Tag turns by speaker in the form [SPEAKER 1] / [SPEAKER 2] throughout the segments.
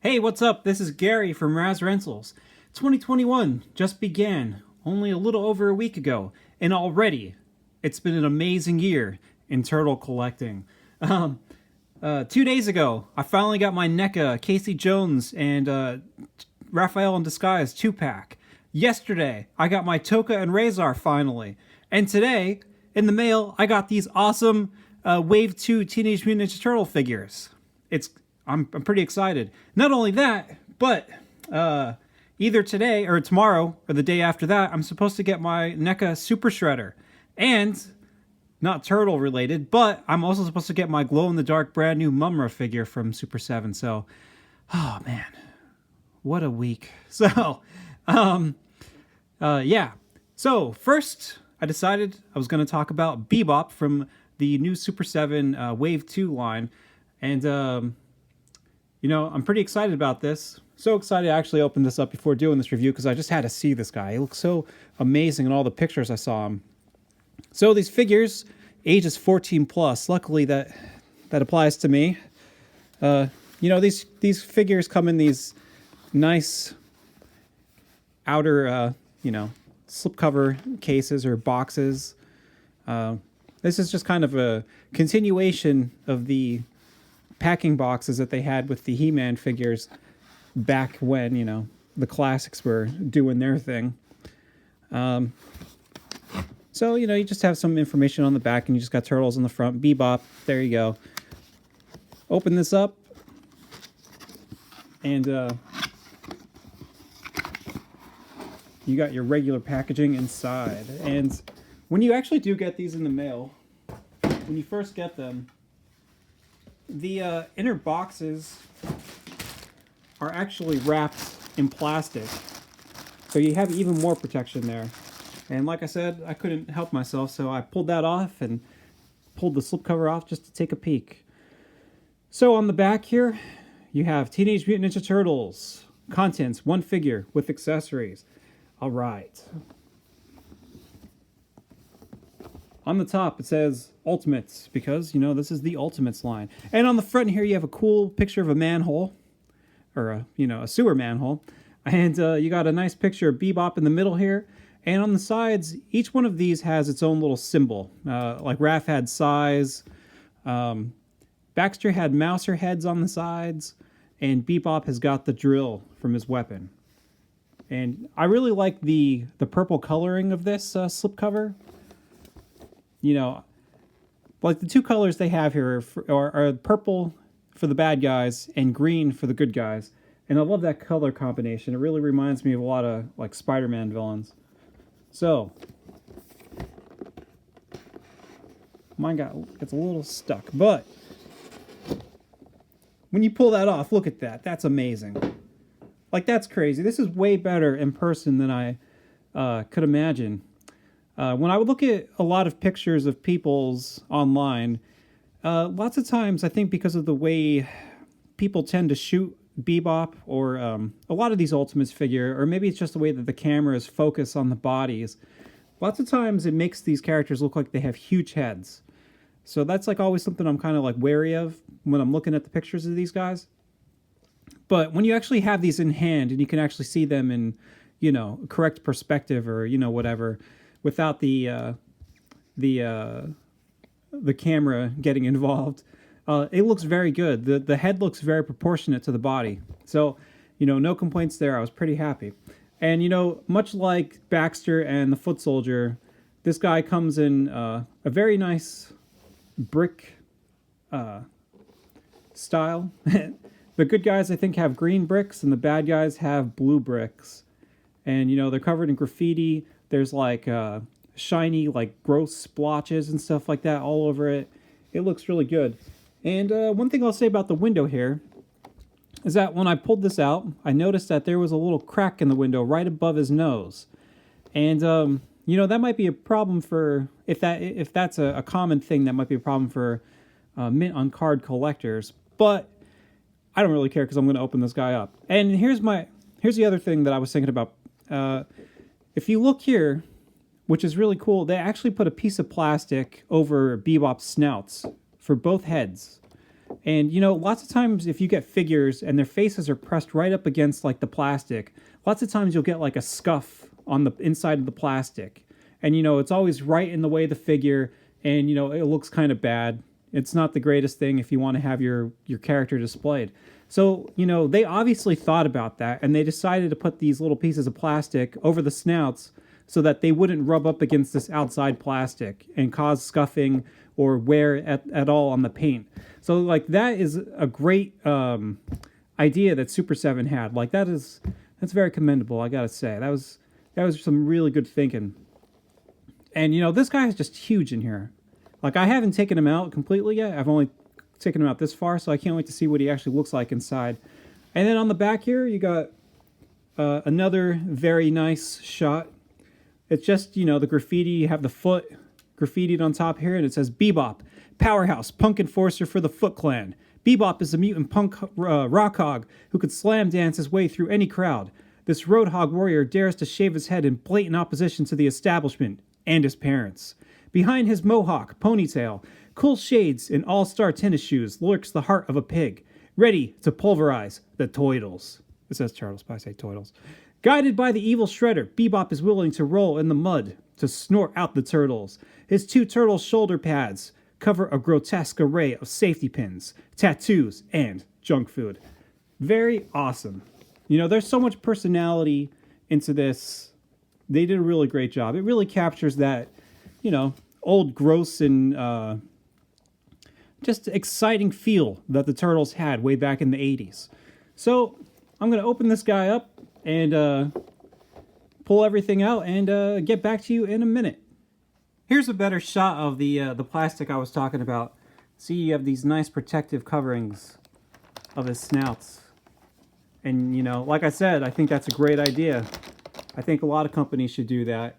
[SPEAKER 1] Hey, what's up? This is Gary from Raz Rentals. 2021 just began only a little over a week ago, and already it's been an amazing year in turtle collecting. 2 days ago, I finally got my NECA, Casey Jones, and Raphael in Disguise 2-pack. Yesterday, I got my Toka and Razor finally. And today, in the mail, I got these awesome Wave 2 Teenage Mutant Ninja Turtle figures. I'm pretty excited. Not only that, but either today or tomorrow or the day after that, I'm supposed to get my NECA Super Shredder. And, not turtle related, but I'm also supposed to get my glow-in-the-dark brand new Mumra figure from Super 7. So, oh man, what a week. So, yeah. So, first, I decided I was going to talk about Bebop from the new Super 7 Wave 2 line. And, I'm pretty excited about this. So excited I actually opened this up before doing this review because I just had to see this guy. He looks so amazing in all the pictures I saw him. So these figures, ages 14 plus. Luckily that applies to me. These figures come in these nice outer, slipcover cases or boxes. This is just kind of a continuation of the packing boxes that they had with the He-Man figures back when, the classics were doing their thing. So, you just have some information on the back and you just got turtles on the front. Bebop, there you go. Open this up. And you got your regular packaging inside. And when you actually do get these in the mail, when you first get them, the inner boxes are actually wrapped in plastic. So you have even more protection there. And like I said, I couldn't help myself, so I pulled that off and pulled the slipcover off just to take a peek. So on the back here, you have Teenage Mutant Ninja Turtles. Contents, 1 figure with accessories. All right. On the top, it says Ultimates, because, this is the Ultimates line. And on the front here, you have a cool picture of a manhole, or a sewer manhole. And you got a nice picture of Bebop in the middle here. And on the sides, each one of these has its own little symbol. Like Raph had size, Baxter had mouser heads on the sides, and Bebop has got the drill from his weapon. And I really like the purple coloring of this slipcover. Like the two colors they have here are purple for the bad guys and green for the good guys. And I love that color combination. It really reminds me of a lot of like Spider-Man villains. So, mine gets a little stuck, but when you pull that off, look at that. That's amazing. Like, that's crazy. This is way better in person than I could imagine. When I would look at a lot of pictures of people's online, lots of times I think because of the way people tend to shoot Bebop or a lot of these Ultimates figure, or maybe it's just the way that the camera is focused on the bodies, lots of times it makes these characters look like they have huge heads. So that's like always something I'm kind of like wary of when I'm looking at the pictures of these guys. But when you actually have these in hand and you can actually see them in, correct perspective or, whatever, without the camera getting involved, it looks very good. The head looks very proportionate to the body. So, no complaints there. I was pretty happy. And, much like Baxter and the Foot Soldier, this guy comes in a very nice brick style. The good guys, I think, have green bricks, and the bad guys have blue bricks. And, they're covered in graffiti. There's, like, shiny, like, gross splotches and stuff like that all over it. It looks really good. And one thing I'll say about the window here is that when I pulled this out, I noticed that there was a little crack in the window right above his nose. And, that might be a problem for, if that's a common thing, that might be a problem for mint on card collectors. But I don't really care because I'm going to open this guy up. And here's the other thing that I was thinking about. If you look here, which is really cool, they actually put a piece of plastic over Bebop's snouts for both heads. And you know, lots of times if you get figures and their faces are pressed right up against like the plastic, lots of times you'll get like a scuff on the inside of the plastic. And you know, it's always right in the way of the figure, and you know, it looks kind of bad. It's not the greatest thing if you want to have your character displayed. So, you know, they obviously thought about that, and they decided to put these little pieces of plastic over the snouts so that they wouldn't rub up against this outside plastic and cause scuffing or wear at all on the paint. So, like, that is a great idea that Super7 had. Like, that's very commendable, I gotta say. That was some really good thinking. And, you know, this guy is just huge in here. Like, I haven't taken him out completely yet. I've only taken him out this far, so I can't wait to see what he actually looks like inside. And then on the back here, you got another very nice shot. It's just, you know, the graffiti. You have the foot graffitied on top here, and it says Bebop, powerhouse, punk enforcer for the Foot Clan. Bebop is a mutant punk rock hog who could slam dance his way through any crowd. This roadhog warrior dares to shave his head in blatant opposition to the establishment and his parents. Behind his mohawk, ponytail, cool shades, and all-star tennis shoes lurks the heart of a pig, ready to pulverize the Toidles. It says turtles, but I say Toidles. Guided by the evil Shredder, Bebop is willing to roll in the mud to snort out the turtles. His 2 turtle shoulder pads cover a grotesque array of safety pins, tattoos, and junk food. Very awesome. You know, there's so much personality into this. They did a really great job. It really captures that, you know, old, gross, and just exciting feel that the Turtles had way back in the 80s. So, I'm going to open this guy up and pull everything out and get back to you in a minute. Here's a better shot of the plastic I was talking about. See, you have these nice protective coverings of his snouts. And, you know, like I said, I think that's a great idea. I think a lot of companies should do that.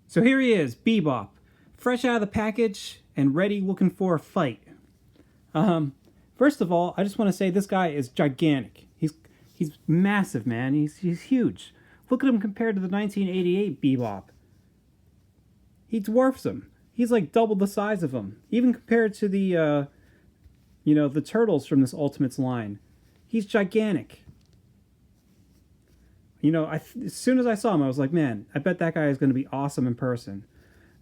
[SPEAKER 1] So here he is, Bebop, fresh out of the package and ready looking for a fight. First of all, I just want to say this guy is gigantic. He's massive, man. He's huge. Look at him compared to the 1988 Bebop. He dwarfs him. He's like double the size of him. Even compared to the, you know, the Turtles from this Ultimates line. He's gigantic. You know, as soon as I saw him, I was like, man, I bet that guy is going to be awesome in person.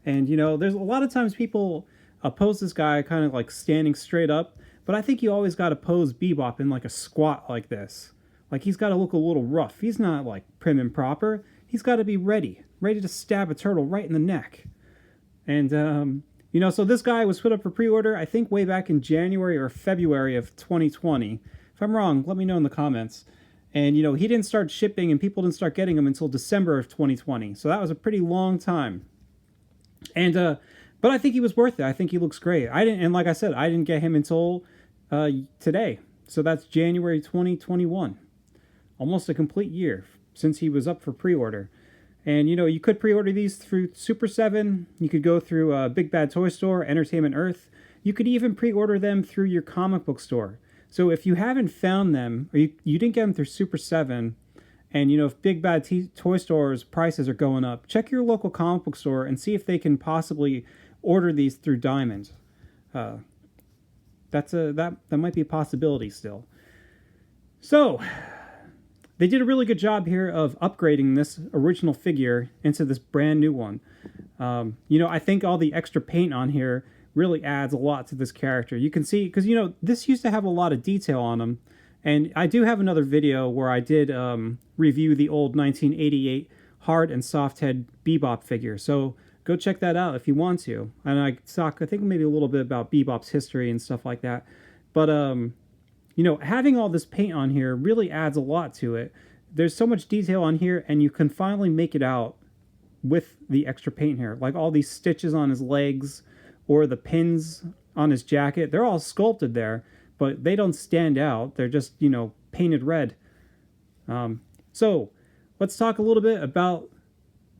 [SPEAKER 1] And, you know, there's a lot of times people pose this guy kind of like standing straight up, but I think you always got to pose Bebop in like a squat like this. Like, he's got to look a little rough. He's not like prim and proper. He's got to be ready to stab a turtle right in the neck. And, you know, so this guy was put up for pre-order, I think way back in January or February of 2020. If I'm wrong, let me know in the comments. And, you know, he didn't start shipping and people didn't start getting him until December of 2020. So that was a pretty long time. And, but I think he was worth it. I think he looks great. And like I said, I didn't get him until today. So that's January 2021. Almost a complete year since he was up for pre-order. And, you know, you could pre-order these through Super7. You could go through Big Bad Toy Store, Entertainment Earth. You could even pre-order them through your comic book store. So if you haven't found them, or you didn't get them through Super7, and, you know, if Big Bad Toy Store's prices are going up, check your local comic book store and see if they can possibly order these through Diamond. That might be a possibility still. So, they did a really good job here of upgrading this original figure into this brand new one. You know, I think all the extra paint on here really adds a lot to this character. You can see, because, you know, this used to have a lot of detail on him. And I do have another video where I did review the old 1988 hard and soft head Bebop figure. So go check that out if you want to. And I talk, I think, maybe a little bit about Bebop's history and stuff like that. But, you know, having all this paint on here really adds a lot to it. There's so much detail on here, and you can finally make it out with the extra paint here. Like all these stitches on his legs or the pins on his jacket. They're all sculpted there, but they don't stand out. They're just, you know, painted red. So let's talk a little bit about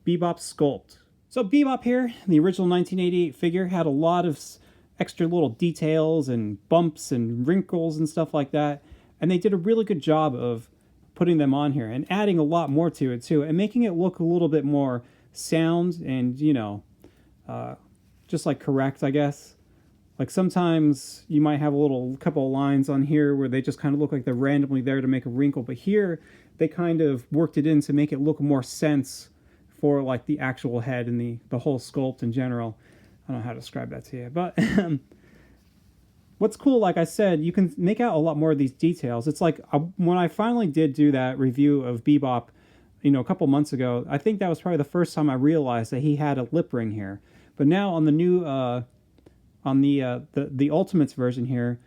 [SPEAKER 1] Bebop's sculpt. So Bebop here, the original 1988 figure, had a lot of extra little details and bumps and wrinkles and stuff like that. And they did a really good job of putting them on here and adding a lot more to it too, and making it look a little bit more sound and, you know, just like correct, I guess. Like sometimes you might have a little couple of lines on here where they just kind of look like they're randomly there to make a wrinkle, but here they kind of worked it in to make it look more sense for like the actual head and the whole sculpt in general. I don't know how to describe that to you, but what's cool, like I said, you can make out a lot more of these details. It's like when I finally did do that review of Bebop, a couple months ago, I think that was probably the first time I realized that he had a lip ring here. But now on the new on the Ultimates version here,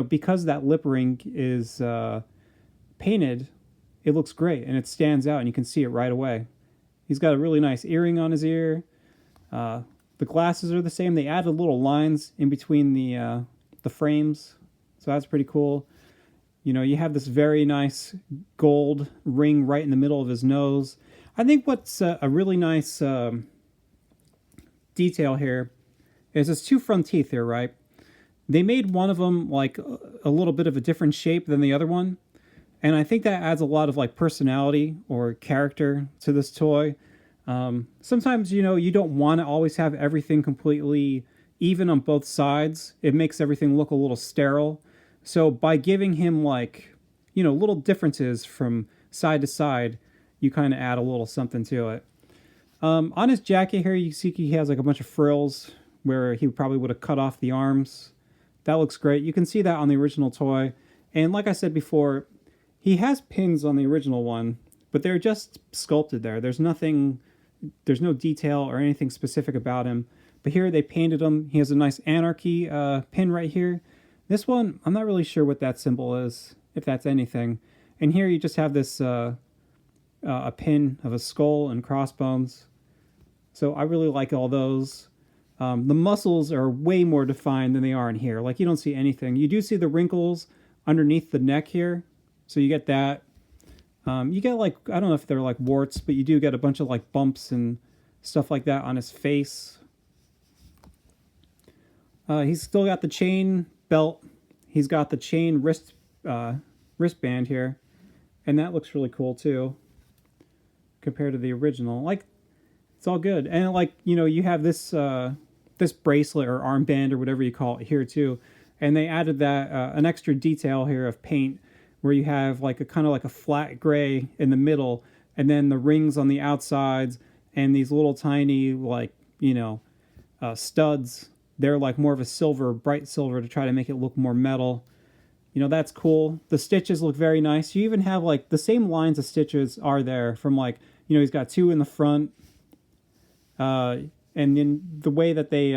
[SPEAKER 1] because that lip ring is painted, it looks great and it stands out and you can see it right away. He's got a really nice earring on his ear. The glasses are the same. They added little lines in between the frames, so that's pretty cool. You have this very nice gold ring right in the middle of his nose. I think what's a really nice detail here is his two front teeth here, right? They made one of them like a little bit of a different shape than the other one. And I think that adds a lot of like personality or character to this toy. Sometimes, you don't want to always have everything completely even on both sides. It makes everything look a little sterile. So by giving him like, little differences from side to side, you kind of add a little something to it. On his jacket here, you see he has like a bunch of frills where he probably would have cut off the arms. That looks great. You can see that on the original toy. And like I said before, he has pins on the original one, but they're just sculpted there. There's no detail or anything specific about him. But here they painted him. He has a nice Anarchy pin right here. This one, I'm not really sure what that symbol is, if that's anything. And here you just have this a pin of a skull and crossbones. So I really like all those. The muscles are way more defined than they are in here. Like you don't see anything. You do see the wrinkles underneath the neck here. So you get that. You get like, I don't know if they're like warts, but you do get a bunch of like bumps and stuff like that on his face. He's still got the chain belt. He's got the chain wristband here. And that looks really cool too, compared to the original. Like, it's all good. And like, you have this this bracelet or armband or whatever you call it here too. And they added that an extra detail here of paint where you have like a kind of like a flat gray in the middle, and then the rings on the outsides and these little tiny like, studs. They're like more of a silver, bright silver, to try to make it look more metal. That's cool. The stitches look very nice. You even have like the same lines of stitches are there from like, he's got two in the front. And then the way that they,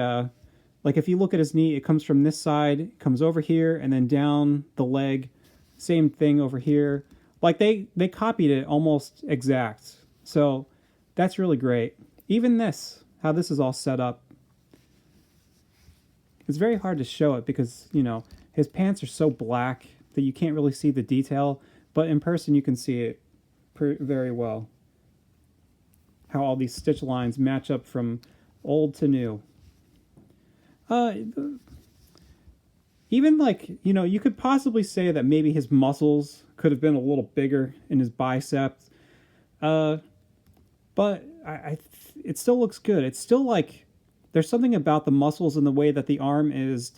[SPEAKER 1] like if you look at his knee, it comes from this side, it comes over here, and then down the leg. Same thing over here. Like they copied it almost exact. So that's really great. Even this, how this is all set up. It's very hard to show it because, his pants are so black that you can't really see the detail. But in person, you can see it very well. How all these stitch lines match up from old to new. Even like, you could possibly say that maybe his muscles could have been a little bigger in his biceps. But it still looks good. It's still like, there's something about the muscles and the way that the arm is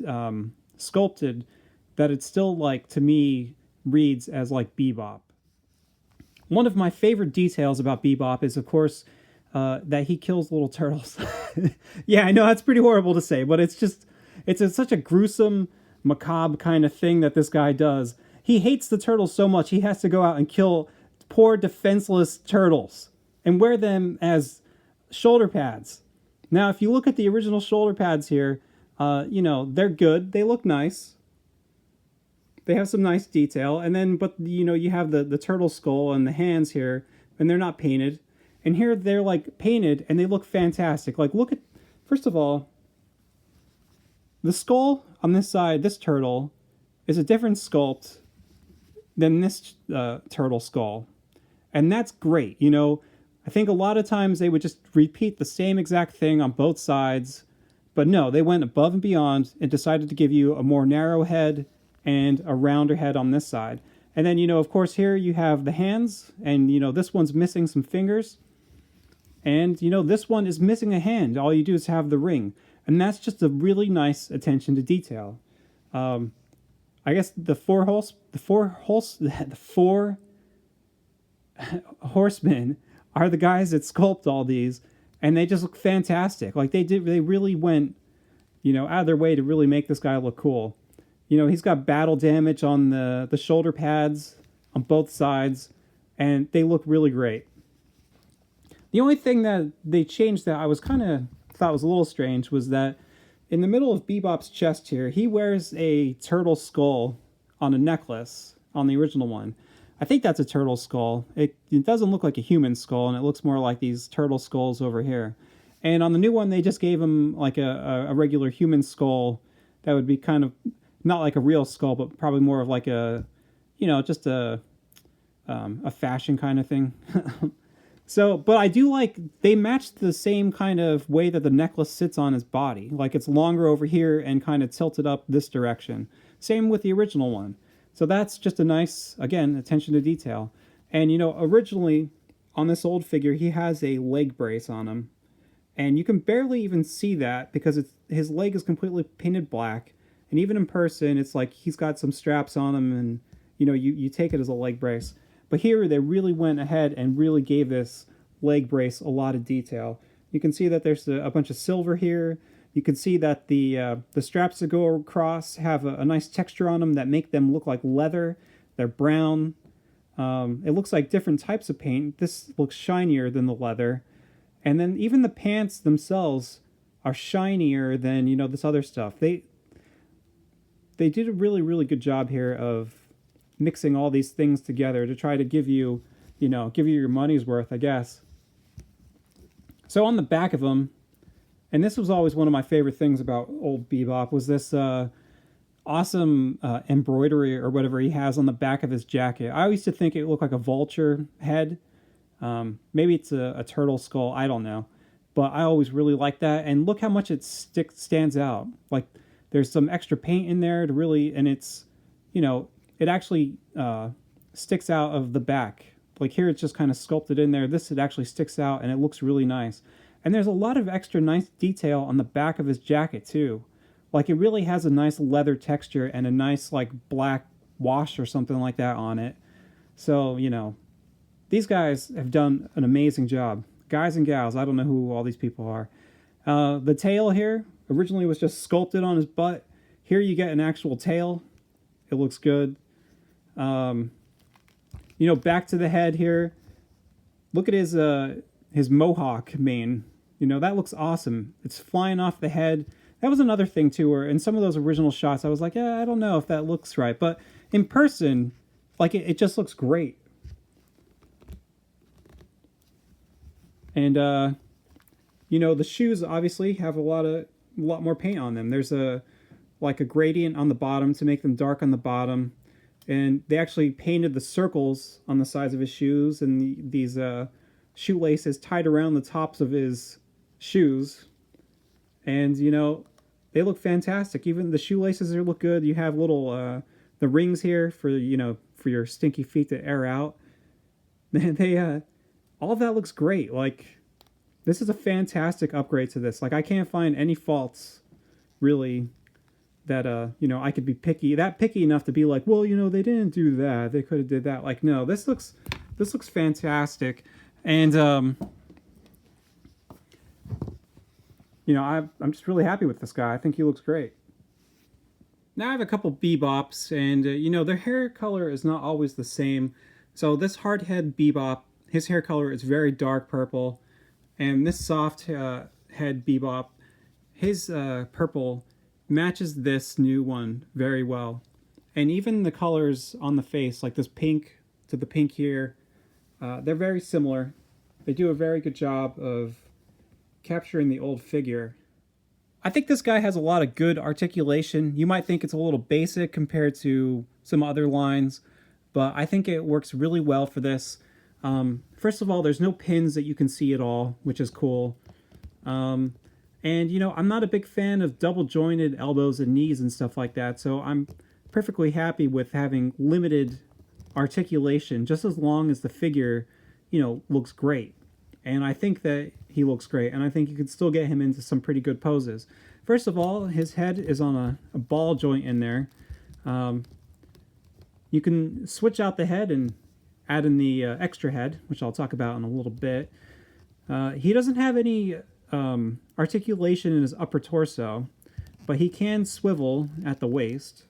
[SPEAKER 1] sculpted that it still, like, to me, reads as like Bebop. One of my favorite details about Bebop is, of course, that he kills little turtles. Yeah, I know that's pretty horrible to say, but it's such a gruesome, macabre kind of thing that this guy does. He hates the turtles so much he has to go out and kill poor defenseless turtles and wear them as shoulder pads. Now, if you look at the original shoulder pads here, they're good. They look nice. They have some nice detail. And then, but, you have the turtle skull and the hands here, and they're not painted. And here they're, like, painted, and they look fantastic. Like, look at, first of all, the skull on this side, this turtle, is a different sculpt than this turtle skull. And that's great, I think a lot of times they would just repeat the same exact thing on both sides. But no, they went above and beyond and decided to give you a more narrow head and a rounder head on this side. And then, of course, here you have the hands. And, this one's missing some fingers. And, this one is missing a hand. All you do is have the ring. And that's just a really nice attention to detail. I guess the four horsemen are the guys that sculpt all these, and they just look fantastic. Like they really went, out of their way to really make this guy look cool. He's got battle damage on the shoulder pads on both sides, and they look really great. The only thing that they changed that I was kind of thought was a little strange was that in the middle of Bebop's chest here, he wears a turtle skull on a necklace on the original one. I think that's a turtle skull. It doesn't look like a human skull, and it looks more like these turtle skulls over here. And on the new one, they just gave him like a regular human skull that would be kind of not like a real skull, but probably more of like a, just a fashion kind of thing. So, but I do like, they matched the same kind of way that the necklace sits on his body. Like it's longer over here and kind of tilted up this direction. Same with the original one. So that's just a nice, again, attention to detail. And, originally on this old figure, he has a leg brace on him. And you can barely even see that because his leg is completely painted black. And even in person, it's like he's got some straps on him and, you take it as a leg brace. But here they really went ahead and really gave this leg brace a lot of detail. You can see that there's a bunch of silver here. You can see that the straps that go across have a nice texture on them that make them look like leather. They're brown. It looks like different types of paint. This looks shinier than the leather. And then even the pants themselves are shinier than, this other stuff. They did a really, really good job here of mixing all these things together to try to give you your money's worth, I guess. So on the back of them, and this was always one of my favorite things about old Bebop, was this awesome embroidery or whatever he has on the back of his jacket. I used to think it looked like a vulture head. Maybe it's a turtle skull, I don't know. But I always really liked that, and look how much it stands out. Like, there's some extra paint in there to really, and it's, it actually sticks out of the back. Like here it's just kind of sculpted in there. This, it actually sticks out and it looks really nice. And there's a lot of extra nice detail on the back of his jacket too. Like it really has a nice leather texture and a nice like black wash or something like that on it. So, these guys have done an amazing job. Guys and gals, I don't know who all these people are. The tail here originally was just sculpted on his butt. Here you get an actual tail. It looks good. Back to the head here. Look at his mohawk mane. That looks awesome. It's flying off the head. That was another thing too, where in some of those original shots, I was like, I don't know if that looks right. But in person, like it just looks great. And, the shoes obviously have a lot more paint on them. There's a gradient on the bottom to make them dark on the bottom. And they actually painted the circles on the sides of his shoes and these shoelaces tied around the tops of his shoes. And, they look fantastic. Even the shoelaces here look good. You have little, the rings here for your stinky feet to air out. All of that looks great. Like, this is a fantastic upgrade to this. Like, I can't find any faults, really, that, I could be picky enough to be like, well, they didn't do that. They could have did that. Like, no, this looks fantastic. And, I'm just really happy with this guy. I think he looks great. Now I have a couple Bebops, and, their hair color is not always the same. So this hardhead Bebop, his hair color is very dark purple. And this soft head Bebop, his purple matches this new one very well. And even the colors on the face, like this pink to the pink here, they're very similar. They do a very good job of capturing the old figure. I think this guy has a lot of good articulation. You might think it's a little basic compared to some other lines, but I think it works really well for this. First of all, there's no pins that you can see at all, which is cool. And, I'm not a big fan of double jointed elbows and knees and stuff like that, so I'm perfectly happy with having limited articulation, just as long as the figure, looks great. And I think that he looks great, and I think you could still get him into some pretty good poses. First of all, his head is on a ball joint in there. You can switch out the head and add in the extra head, which I'll talk about in a little bit. He doesn't have any articulation in his upper torso, but he can swivel at the waist.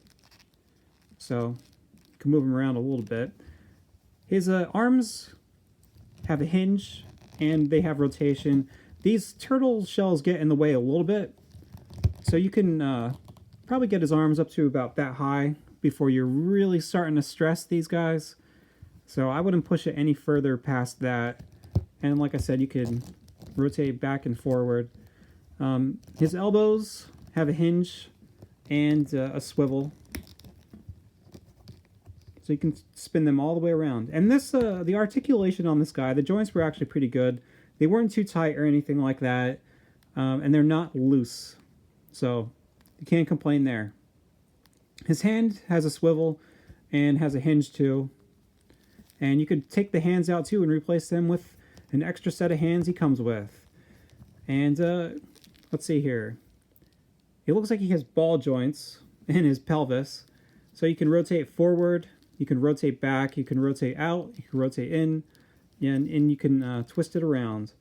[SPEAKER 1] So you can move him around a little bit. His arms have a hinge and they have rotation. These turtle shells get in the way a little bit, so you can probably get his arms up to about that high before you're really starting to stress these guys. So I wouldn't push it any further past that. And like I said, you could rotate back and forward. His elbows have a hinge and a swivel, so you can spin them all the way around. And this, the articulation on this guy, the joints were actually pretty good. They weren't too tight or anything like that, and they're not loose, so you can't complain there. His hand has a swivel and has a hinge too, and you could take the hands out too and replace them with an extra set of hands he comes with. And let's see here. It looks like he has ball joints in his pelvis, so you can rotate forward, you can rotate back, you can rotate out, you can rotate in, and you can twist it around.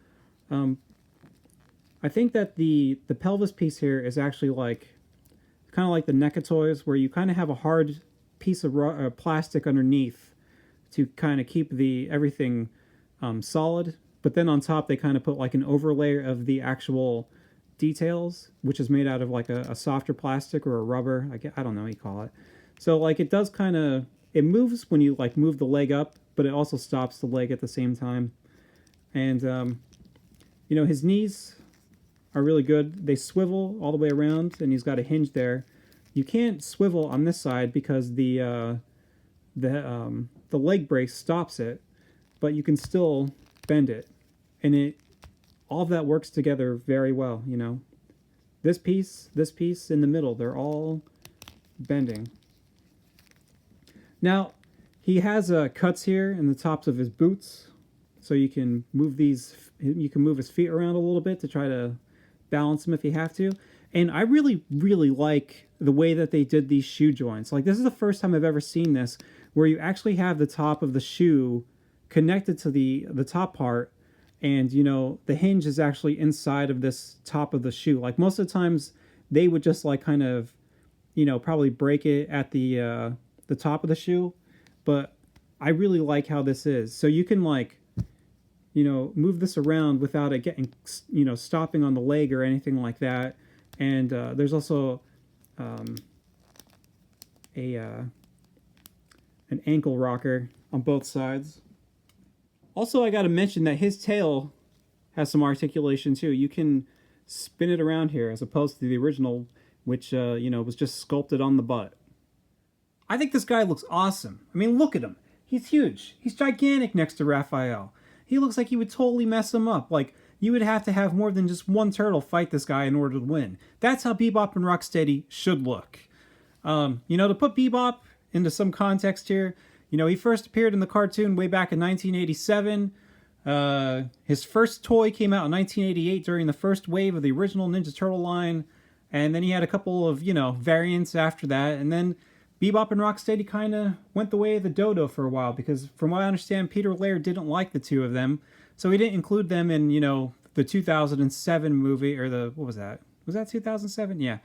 [SPEAKER 1] I think that the pelvis piece here is actually like kind of like the NECA toys, where you kind of have a hard piece of plastic underneath to kind of keep the everything solid, but then on top they kind of put like an overlay of the actual details, which is made out of like a softer plastic or a rubber. I don't know what you call it. So like it does kind of, it moves when you like move the leg up, but it also stops the leg at the same time. And you know, his knees are really good. They swivel all the way around, and he's got a hinge there. You can't swivel on this side because the leg brace stops it, but you can still bend it, and all of that works together very well. You know, this piece in the middle, they're all bending. Now he has cuts here in the tops of his boots, so you can move these. You can move his feet around a little bit to try to balance him if you have to. And I really, really like the way that they did these shoe joints. Like, this is the first time I've ever seen this, where you actually have the top of the shoe connected to the top part, and you know, the hinge is actually inside of this top of the shoe. Like, most of the times they would just like kind of, you know, probably break it at the top of the shoe, but I really like how this is. So you can like, you know, move this around without it getting, you know, stopping on the leg or anything like that. And there's also an ankle rocker on both sides. Also, I got to mention that his tail has some articulation too. You can spin it around here as opposed to the original, which you know, was just sculpted on the butt. I think this guy looks awesome. I mean, look at him. He's huge. He's gigantic next to Raphael. He looks like he would totally mess him up. Like, you would have to have more than just one turtle fight this guy in order to win. That's how Bebop and Rocksteady should look. You know, to put Bebop into some context here, you know, he first appeared in the cartoon way back in 1987. His first toy came out in 1988 during the first wave of the original Ninja Turtle line. And then he had a couple of, you know, variants after that. And then Bebop and Rocksteady kind of went the way of the dodo for a while, because from what I understand, Peter Laird didn't like the two of them. So he didn't include them in, you know, the 2007 movie, or the, what was that? Was that 2007? Yeah.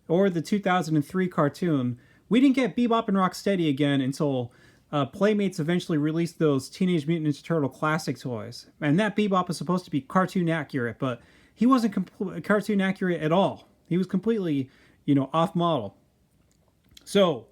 [SPEAKER 1] Or the 2003 cartoon. We didn't get Bebop and Rocksteady again until Playmates eventually released those Teenage Mutant Ninja Turtle classic toys. And that Bebop is supposed to be cartoon accurate, but he wasn't cartoon accurate at all. He was completely, you know, off model. So,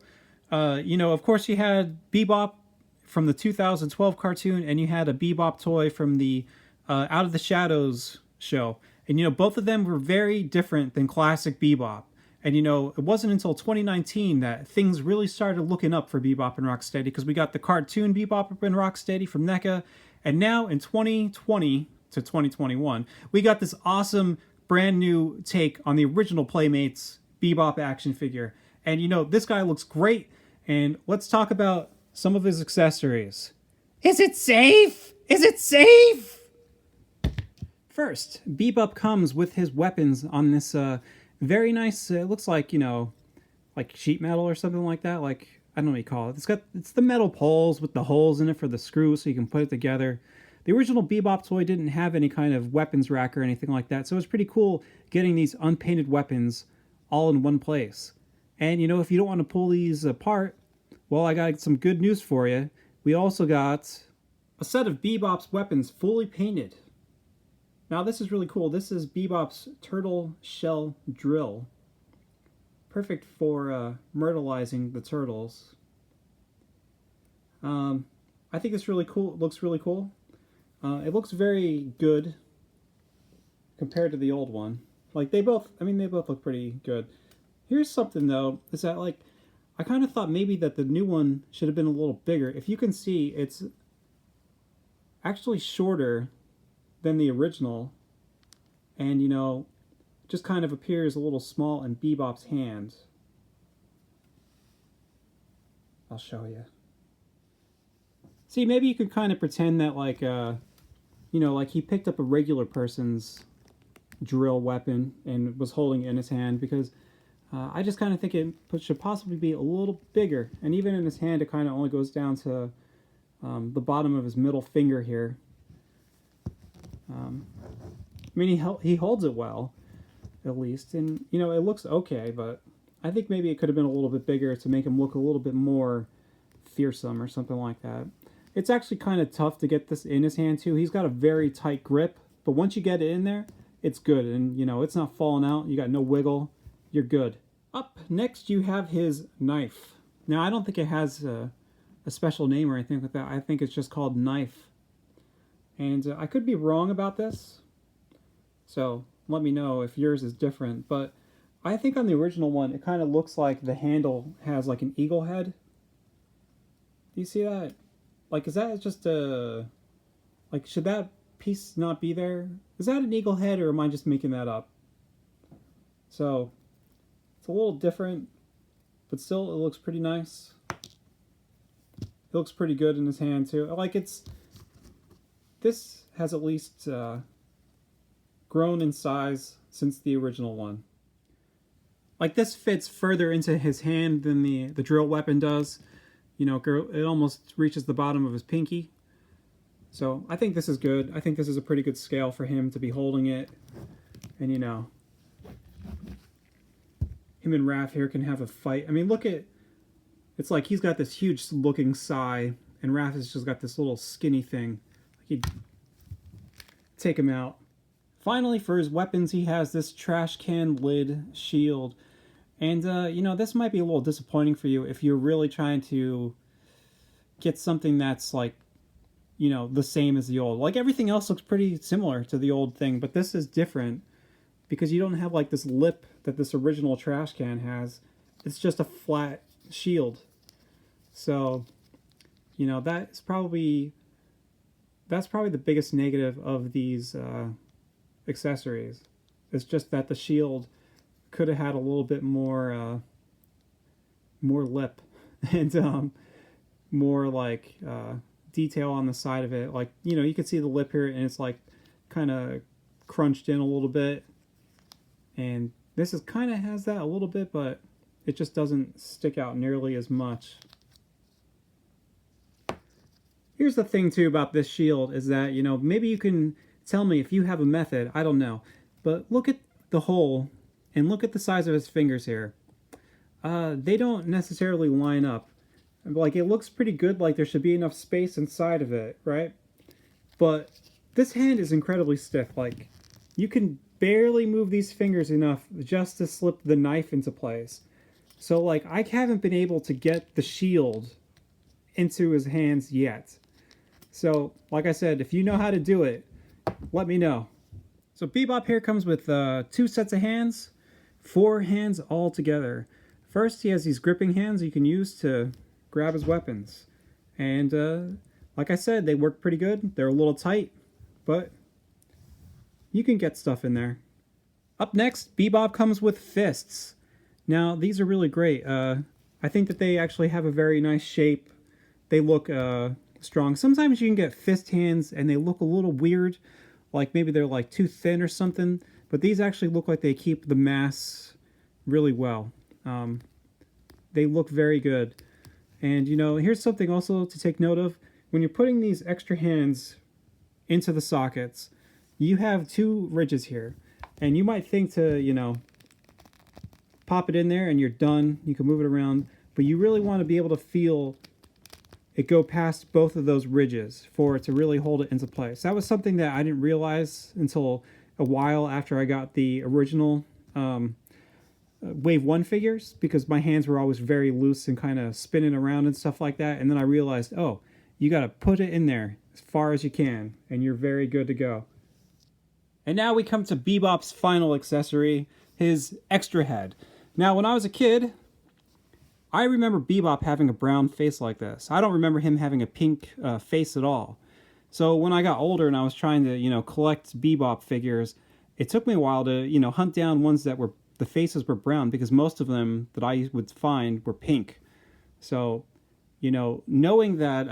[SPEAKER 1] you know, of course you had Bebop from the 2012 cartoon, and you had a Bebop toy from the Out of the Shadows show. And, you know, both of them were very different than classic Bebop. And, you know, it wasn't until 2019 that things really started looking up for Bebop and Rocksteady, because we got the cartoon Bebop and Rocksteady from NECA. And now in 2020 to 2021, we got this awesome brand new take on the original Playmates Bebop action figure. And, you know, this guy looks great. And let's talk about some of his accessories. Is it safe? Is it safe? First, Bebop comes with his weapons on this Very nice. It looks like, you know, like sheet metal or something like that. Like, I don't know what you call it. It's the metal poles with the holes in it for the screws so you can put it together. The original Bebop toy didn't have any kind of weapons rack or anything like that, so it was pretty cool getting these unpainted weapons all in one place. And you know, if you don't want to pull these apart, well, I got some good news for you. We also got a set of Bebop's weapons fully painted. Now this is really cool. This is Bebop's turtle shell drill. Perfect for myrtleizing the turtles. I think it's really cool. It looks really cool. It looks very good compared to the old one. Like they both look pretty good. Here's something though, is that like, I kind of thought maybe that the new one should have been a little bigger. If you can see, it's actually shorter than the original. And you know, just kind of appears a little small in Bebop's hand. I'll show you. See, maybe you could kind of pretend that like, you know, like he picked up a regular person's drill weapon and was holding it in his hand, because I just kind of think it should possibly be a little bigger. And even in his hand, it kind of only goes down to the bottom of his middle finger here. I mean, he holds it well, at least, and you know, it looks okay, but I think maybe it could have been a little bit bigger to make him look a little bit more fearsome or something like that. It's actually kind of tough to get this in his hand too. He's got a very tight grip, but once you get it in there, it's good, and you know, it's not falling out. You got no wiggle. You're good. Up next, you have his knife. Now, I don't think it has a special name or anything like that. I think it's just called knife. And I could be wrong about this, so let me know if yours is different. But I think on the original one, it kind of looks like the handle has like an eagle head. Do you see that? Like, is that just a... Like, should that piece not be there? Is that an eagle head, or am I just making that up? So, it's a little different, but still it looks pretty nice. It looks pretty good in his hand too. Like, this has at least grown in size since the original one. Like, this fits further into his hand than the drill weapon does. You know, it almost reaches the bottom of his pinky. So I think this is good. I think this is a pretty good scale for him to be holding it. And you know, him and Raph here can have a fight. I mean, look at, it's like he's got this huge looking sai, and Raph has just got this little skinny thing. He'd take him out. Finally, for his weapons, he has this trash can lid shield. And, you know, this might be a little disappointing for you if you're really trying to get something that's, like, you know, the same as the old. Like, everything else looks pretty similar to the old thing, but this is different because you don't have, like, this lip that this original trash can has. It's just a flat shield. So, you know, that's probably the biggest negative of these accessories. It's just that the shield could have had a little bit more lip and more like detail on the side of it. Like, you know, you can see the lip here, and it's like kind of crunched in a little bit, and this is kind of has that a little bit, but it just doesn't stick out nearly as much. Here's the thing too about this shield is that, you know, maybe you can tell me if you have a method, I don't know, but look at the hole and look at the size of his fingers here. They don't necessarily line up. Like, it looks pretty good, like there should be enough space inside of it, right? But this hand is incredibly stiff. Like, you can barely move these fingers enough just to slip the knife into place. So, like, I haven't been able to get the shield into his hands yet. So, like I said, if you know how to do it, let me know. So Bebop here comes with 2 sets of hands, 4 hands all together. First, he has these gripping hands you can use to grab his weapons. And like I said, they work pretty good. They're a little tight, but you can get stuff in there. Up next, Bebop comes with fists. Now, these are really great. I think that they actually have a very nice shape. They look strong. Sometimes you can get fist hands and they look a little weird, like maybe they're like too thin or something, but these actually look like they keep the mass really well. They look very good. And you know, here's something also to take note of. When you're putting these extra hands into the sockets, you have two ridges here. And you might think to, you know, pop it in there and you're done. You can move it around. But you really want to be able to feel it go past both of those ridges for it to really hold it into place. That was something that I didn't realize until a while after I got the original Wave 1 figures, because my hands were always very loose and kind of spinning around and stuff like that. And then I realized, oh, you got to put it in there as far as you can, and you're very good to go. And now we come to Bebop's final accessory, his extra head. Now, when I was a kid, I remember Bebop having a brown face like this. I don't remember him having a pink face at all. So when I got older and I was trying to, you know, collect Bebop figures, it took me a while to, you know, hunt down ones that were, the faces were brown, because most of them that I would find were pink. So, you know, knowing that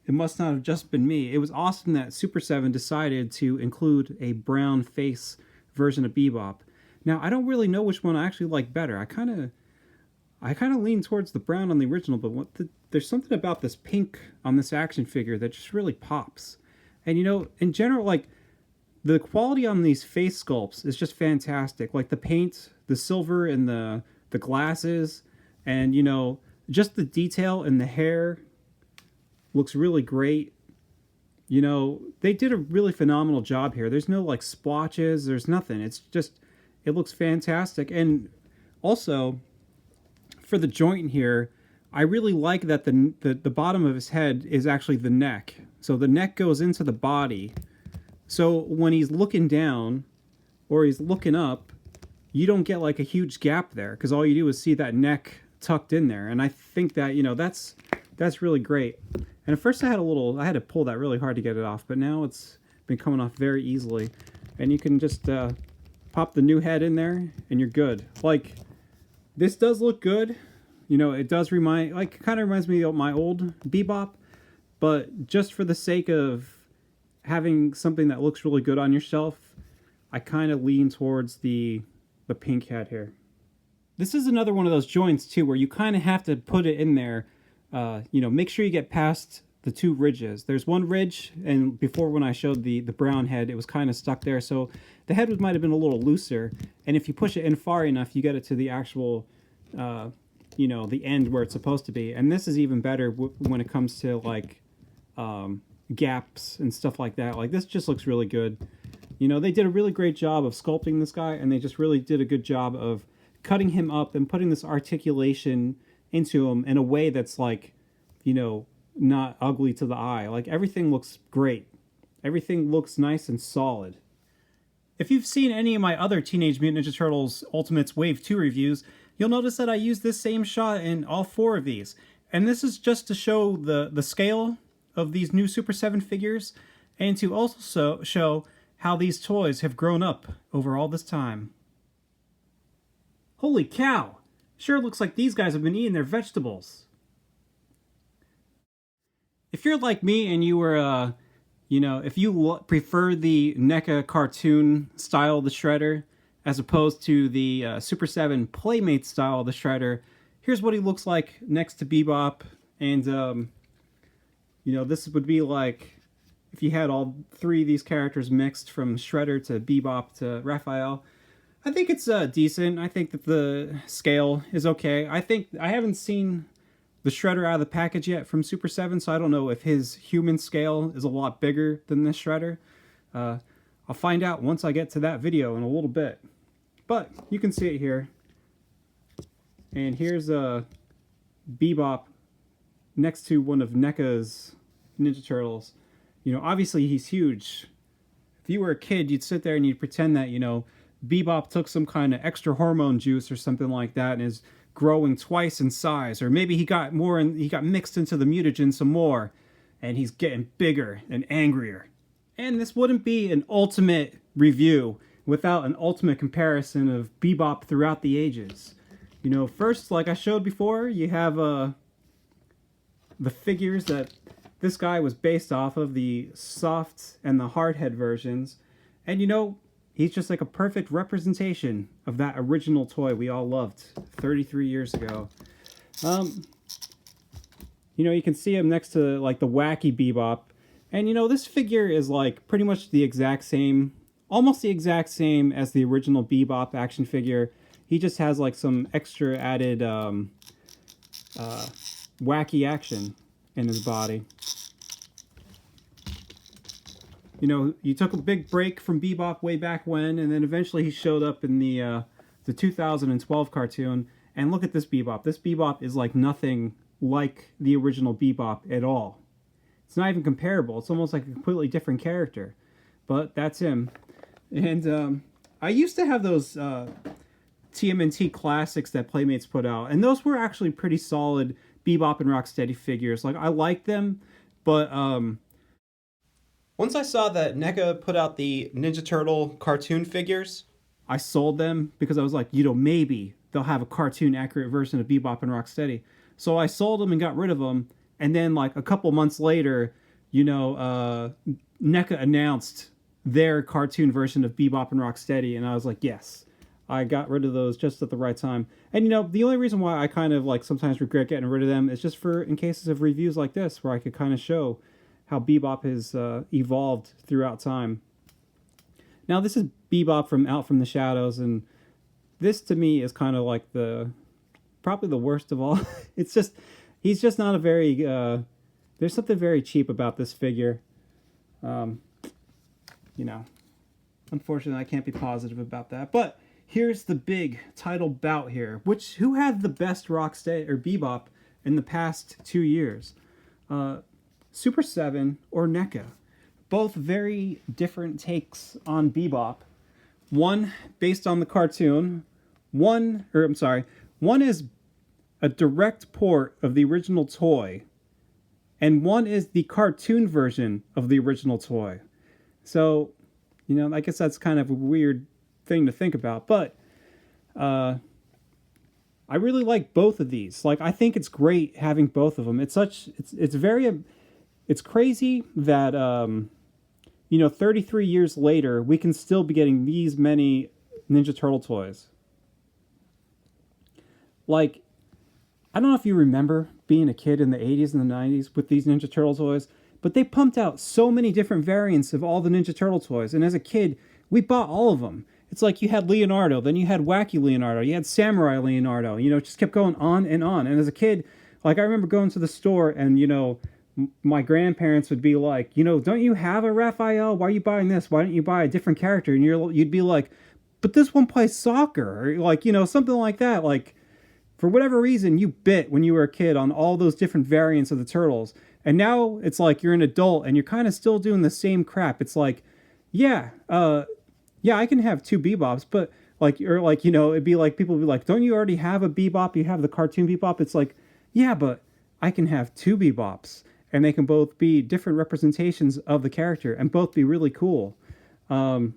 [SPEAKER 1] it must not have just been me, it was awesome that Super 7 decided to include a brown face version of Bebop. Now, I don't really know which one I actually like better. I kind of lean towards the brown on the original, but there's something about this pink on this action figure that just really pops. And you know, in general, like, the quality on these face sculpts is just fantastic. Like the paint, the silver and the glasses, and you know, just the detail in the hair looks really great. You know, they did a really phenomenal job here. There's no like splotches, there's nothing. It's just, it looks fantastic. And also, for the joint here, I really like that the bottom of his head is actually the neck. So the neck goes into the body. So when he's looking down or he's looking up, you don't get like a huge gap there, because all you do is see that neck tucked in there. And I think that, you know, that's really great. And at first I had to pull that really hard to get it off, but now it's been coming off very easily. And you can just pop the new head in there and you're good. Like, this does look good. You know, it does kind of reminds me of my old Bebop, but just for the sake of having something that looks really good on your shelf, I kind of lean towards the pink head here. This is another one of those joints too, where you kind of have to put it in there. You know, make sure you get past the two ridges. There's one ridge, and before when I showed the brown head, it was kind of stuck there. So the head might have been a little looser. And if you push it in far enough, you get it to the actual, you know, the end where it's supposed to be. And this is even better when it comes to like gaps and stuff like that. Like, this just looks really good. You know, they did a really great job of sculpting this guy, and they just really did a good job of cutting him up and putting this articulation into him in a way that's like, you know, not ugly to the eye. Like, everything looks great. Everything looks nice and solid. If you've seen any of my other Teenage Mutant Ninja Turtles Ultimates Wave 2 reviews, you'll notice that I use this same shot in all four of these. And this is just to show the scale of these new Super 7 figures, and to also show how these toys have grown up over all this time. Holy cow! Sure looks like these guys have been eating their vegetables. If you're like me and you were, you know, if you prefer the NECA cartoon style of the Shredder, as opposed to the Super 7 Playmates style of the Shredder, here's what he looks like next to Bebop. And, you know, this would be like if you had all three of these characters mixed, from Shredder to Bebop to Raphael. I think it's decent. I think that the scale is okay. I haven't seen the Shredder out of the package yet from Super 7, so I don't know if his human scale is a lot bigger than this Shredder. I'll find out once I get to that video in a little bit. But you can see it here. And here's Bebop next to one of NECA's Ninja Turtles. You know, obviously he's huge. If you were a kid, you'd sit there and you'd pretend that, you know, Bebop took some kind of extra hormone juice or something like that and is growing twice in size. Or maybe he got more and he got mixed into the mutagen some more, and he's getting bigger and angrier. And this wouldn't be an ultimate review without an ultimate comparison of Bebop throughout the ages. You know, first, like I showed before, you have the figures that this guy was based off of, the soft and the hard head versions. And you know, He's just like a perfect representation of that original toy we all loved 33 years ago. You know, you can see him next to like the wacky Bebop. And you know, this figure is like pretty much the exact same, almost the exact same as the original Bebop action figure. He just has like some extra added wacky action in his body. You know, you took a big break from Bebop way back when, and then eventually he showed up in the 2012 cartoon. And look at this Bebop. This Bebop is like nothing like the original Bebop at all. It's not even comparable. It's almost like a completely different character. But that's him. And I used to have those TMNT classics that Playmates put out, and those were actually pretty solid Bebop and Rocksteady figures. Like, I liked them, but once I saw that NECA put out the Ninja Turtle cartoon figures, I sold them because I was like, you know, maybe they'll have a cartoon accurate version of Bebop and Rocksteady. So I sold them and got rid of them. And then like a couple months later, you know, NECA announced their cartoon version of Bebop and Rocksteady. And I was like, yes, I got rid of those just at the right time. And, you know, the only reason why I kind of like sometimes regret getting rid of them is just for in cases of reviews like this, where I could kind of show how Bebop has evolved throughout time. Now, this is Bebop from Out from the Shadows, and this to me is kind of like probably the worst of all. It's just, he's just not a very, there's something very cheap about this figure. You know, unfortunately I can't be positive about that, but here's the big title bout here. Who had the best Rocksteady or Bebop in the past 2 years? Super7 or NECA. Both very different takes on Bebop. One based on the cartoon. One is a direct port of the original toy. And one is the cartoon version of the original toy. So, you know, I guess that's kind of a weird thing to think about. But I really like both of these. Like, I think it's great having both of them. It's crazy that, you know, 33 years later, we can still be getting these many Ninja Turtle toys. Like, I don't know if you remember being a kid in the 80s and the 90s with these Ninja Turtle toys, but they pumped out so many different variants of all the Ninja Turtle toys. And as a kid, we bought all of them. It's like you had Leonardo, then you had Wacky Leonardo, you had Samurai Leonardo, you know, it just kept going on and on. And as a kid, like, I remember going to the store and, you know, my grandparents would be like, you know, don't you have a Raphael? Why are you buying this? Why don't you buy a different character? And you'd be like, but this one plays soccer, or like, you know, something like that. Like, for whatever reason, you bit when you were a kid on all those different variants of the Turtles. And now it's like you're an adult and you're kind of still doing the same crap. It's like, yeah, I can have two Bebops, but like, or like, you know, it'd be like, people would be like, don't you already have a Bebop? You have the cartoon Bebop. It's like, yeah, but I can have two Bebops. And they can both be different representations of the character and both be really cool. You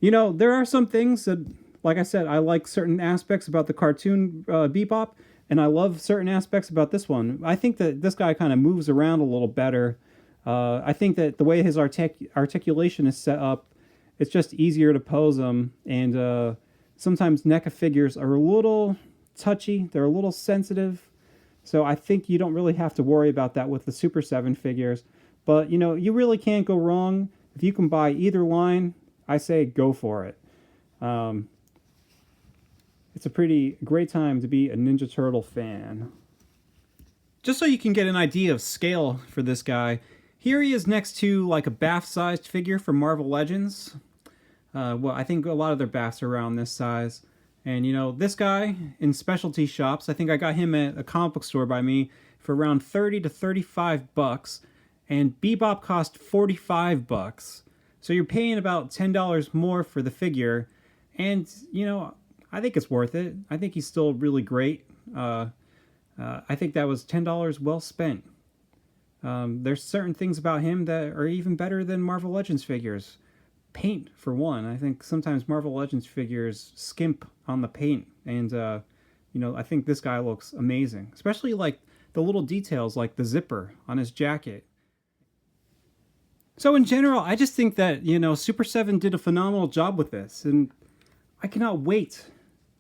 [SPEAKER 1] know, there are some things that, like I said, I like certain aspects about the cartoon Bebop, and I love certain aspects about this one. I think that this guy kind of moves around a little better. I think that the way his articulation is set up, it's just easier to pose him. And sometimes NECA figures are a little touchy. They're a little sensitive. So I think you don't really have to worry about that with the Super 7 figures. But, you know, you really can't go wrong. If you can buy either line, I say go for it. It's a pretty great time to be a Ninja Turtle fan. Just so you can get an idea of scale for this guy, here he is next to like a Bath-sized figure from Marvel Legends. Well, I think a lot of their Baths are around this size. And, you know, this guy in specialty shops, I think I got him at a comic book store by me for around 30 to 35 bucks. And Bebop cost 45 bucks. So you're paying about $10 more for the figure. And, you know, I think it's worth it. I think he's still really great. I think that was $10 well spent. There's certain things about him that are even better than Marvel Legends figures. Paint, for one. I think sometimes Marvel Legends figures skimp on the paint, and you know, I think this guy looks amazing, especially like the little details like the zipper on his jacket. So in general, I just think that, you know, Super 7 did a phenomenal job with this, and I cannot wait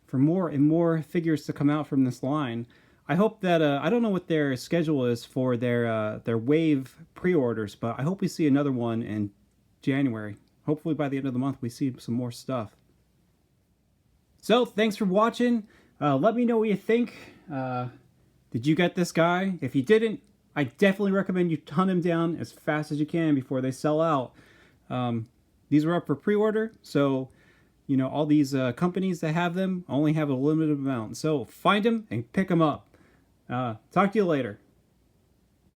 [SPEAKER 1] for more and more figures to come out from this line. I hope that I don't know what their schedule is for their wave pre-orders, but I hope we see another one in January. Hopefully by the end of the month we see some more stuff. So thanks for watching. Let me know what you think. Did you get this guy? If you didn't, I definitely recommend you hunt him down as fast as you can before they sell out. These are up for pre-order, so you know all these companies that have them only have a limited amount. So find them and pick them up. Talk to you later.